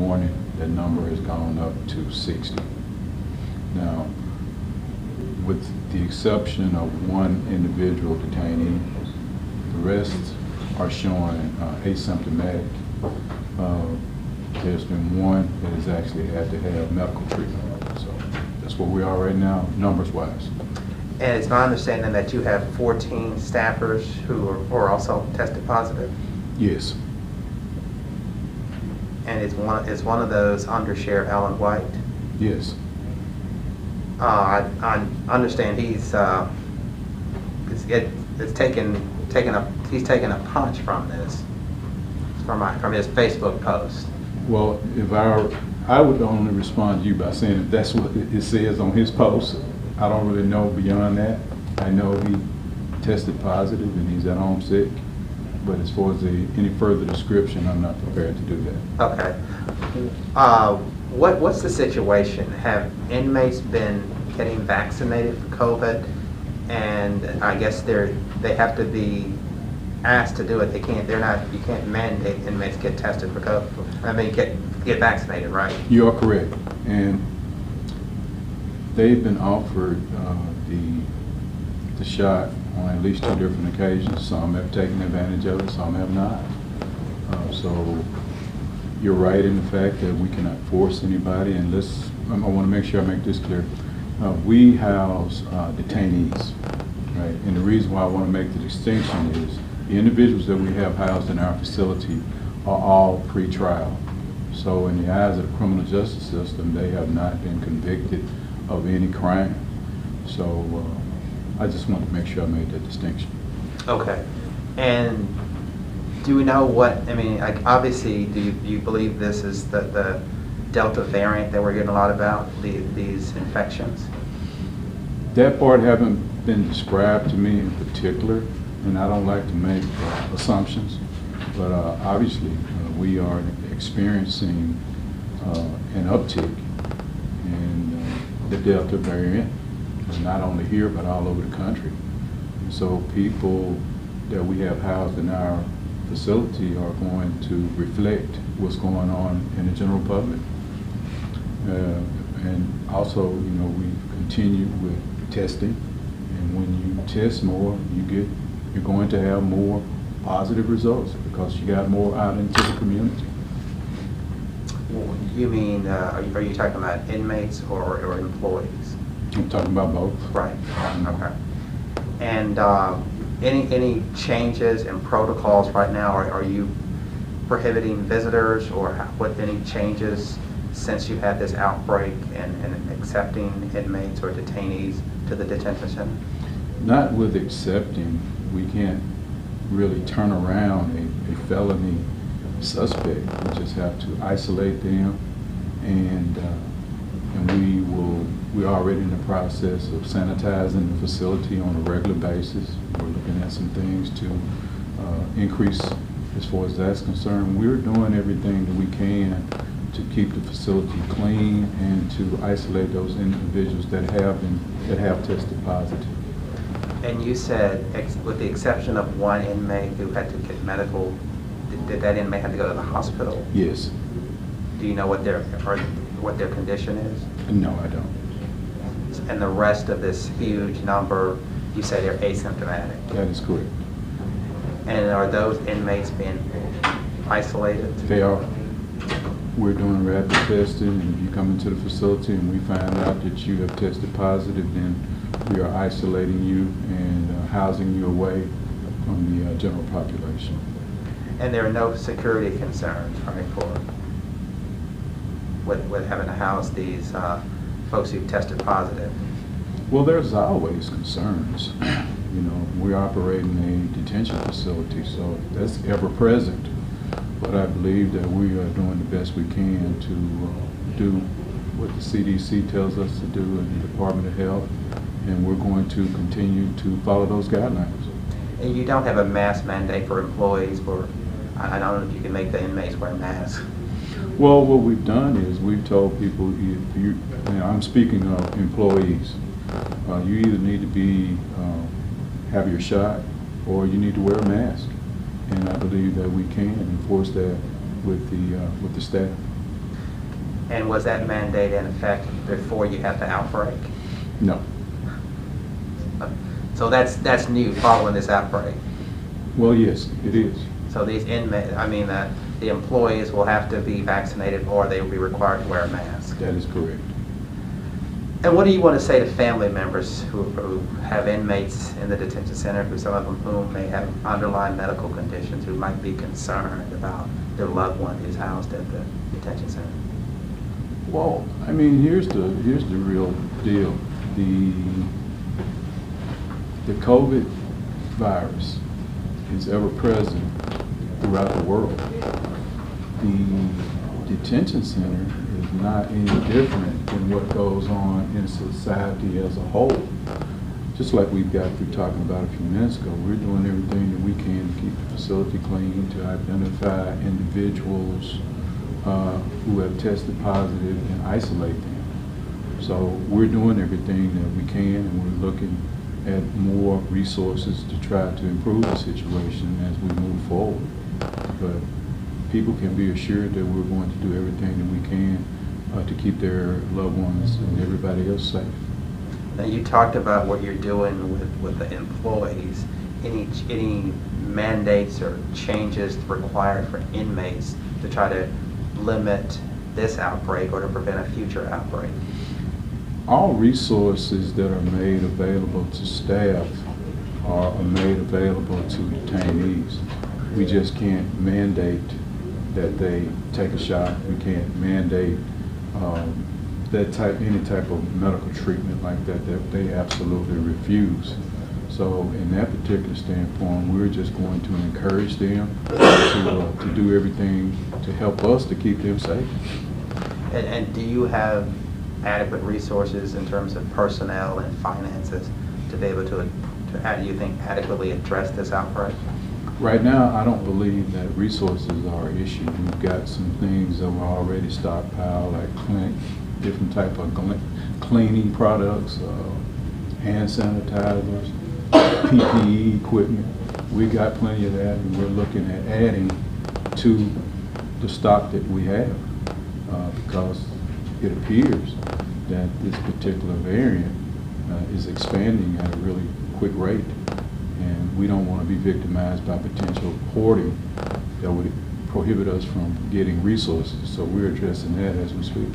morning, that number has gone up to 60. Now, with the exception of one individual detainee, the rest are showing asymptomatic. There's been one that has actually had to have medical treatment. So that's where we are right now, numbers-wise. And it's my understanding that you have 14 staffers who are also tested positive? Yes. And is one of those under Sheriff Alan White? Yes. I understand he's he's taken a punch from this, from his Facebook post. Well, if I would only respond to you by saying if that's what it says on his post. I don't really know beyond that. I know he tested positive and he's at home sick, but as far as any further description, I'm not prepared to do that. Okay. What's the situation? Have inmates been getting vaccinated for COVID? And I guess they have to be asked to do it. You can't mandate inmates get tested for COVID. I mean, get vaccinated, right? You are correct. And they've been offered the shot on at least 2 different occasions. Some have taken advantage of it, some have not. So you're right in the fact that we cannot force anybody. And I want to make sure I make this clear. We house detainees, right? And the reason why I want to make the distinction is the individuals that we have housed in our facility are all pre-trial. So in the eyes of the criminal justice system, they have not been convicted of any crime. So I just want to make sure I made that distinction. Okay. And do we know what, I mean, like, obviously, do you believe this is the Delta variant that we're getting a lot about, these infections? That part haven't been described to me in particular, and I don't like to make assumptions, but obviously we are experiencing an uptick in the Delta variant, not only here but all over the country. So people that we have housed in our facility are going to reflect what's going on in the general public. And also, you know, we continue with testing, and when you test more, you're going to have more positive results because you got more out into the community. You mean, are you talking about inmates or employees? I'm talking about both. Right. Okay. And any changes in protocols right now? Are you prohibiting visitors, or what any changes since you had this outbreak and accepting inmates or detainees to the detention center? Not with accepting. We can't really turn around a felony suspect. We just have to isolate them, and we're already in the process of sanitizing the facility on a regular basis. We're looking at some things to increase as far as that's concerned. We're doing everything that we can to keep the facility clean and to isolate those individuals that have tested positive. And you said, with the exception of one inmate who had to get medical, did that inmate have to go to the hospital? Yes. Do you know what their condition is? No, I don't. And the rest of this huge number, you say they're asymptomatic? That is correct. And are those inmates being isolated? They are. We're doing rapid testing, and if you come into the facility and we find out that you have tested positive, then we are isolating you and housing you away from the general population. And there are no security concerns, right, for with having to house these folks who've tested positive? Well, there's always concerns. You know, we're operating a detention facility, so that's ever present. But I believe that we are doing the best we can to do what the CDC tells us to do in the Department of Health, and we're going to continue to follow those guidelines. And you don't have a mask mandate for employees, or I don't know if you can make the inmates wear masks. Well, what we've done is we've told people, I'm speaking of employees, you either need to have your shot or you need to wear a mask. And I believe that we can enforce that with the staff. And was that mandate in effect before you had the outbreak? No. So that's new following this outbreak. Well, yes, it is. So these inmates, the employees will have to be vaccinated or they will be required to wear a mask. That is correct. And what do you want to say to family members who have inmates in the detention center, who some of them whom may have underlying medical conditions, who might be concerned about their loved one who's housed at the detention center? Well, I mean, here's the real deal. The COVID virus is ever present throughout the world. The detention center is not any different than what goes on in society as a whole. Just like we got through talking about a few minutes ago, we're doing everything that we can to keep the facility clean, to identify individuals who have tested positive and isolate them. So we're doing everything that we can, and we're looking at more resources to try to improve the situation as we move forward. But people can be assured that we're going to do everything that we can to keep their loved ones and everybody else safe. Now, you talked about what you're doing with the employees. Any mandates or changes required for inmates to try to limit this outbreak or to prevent a future outbreak? All resources that are made available to staff are made available to detainees. We just can't mandate that they take a shot. We can't mandate any type of medical treatment like that they absolutely refuse. So in that particular standpoint, we're just going to encourage them to do everything to help us to keep them safe. And do you have adequate resources in terms of personnel and finances to be able to how do you think, adequately address this outbreak? Right now, I don't believe that resources are an issue. We've got some things that were already stockpiled, like different type of cleaning products, hand sanitizers, PPE equipment. We got plenty of that, and we're looking at adding to the stock that we have because it appears that this particular variant is expanding at a really quick rate, and we don't want to be victimized by potential hoarding that would prohibit us from getting resources. So we're addressing that as we speak.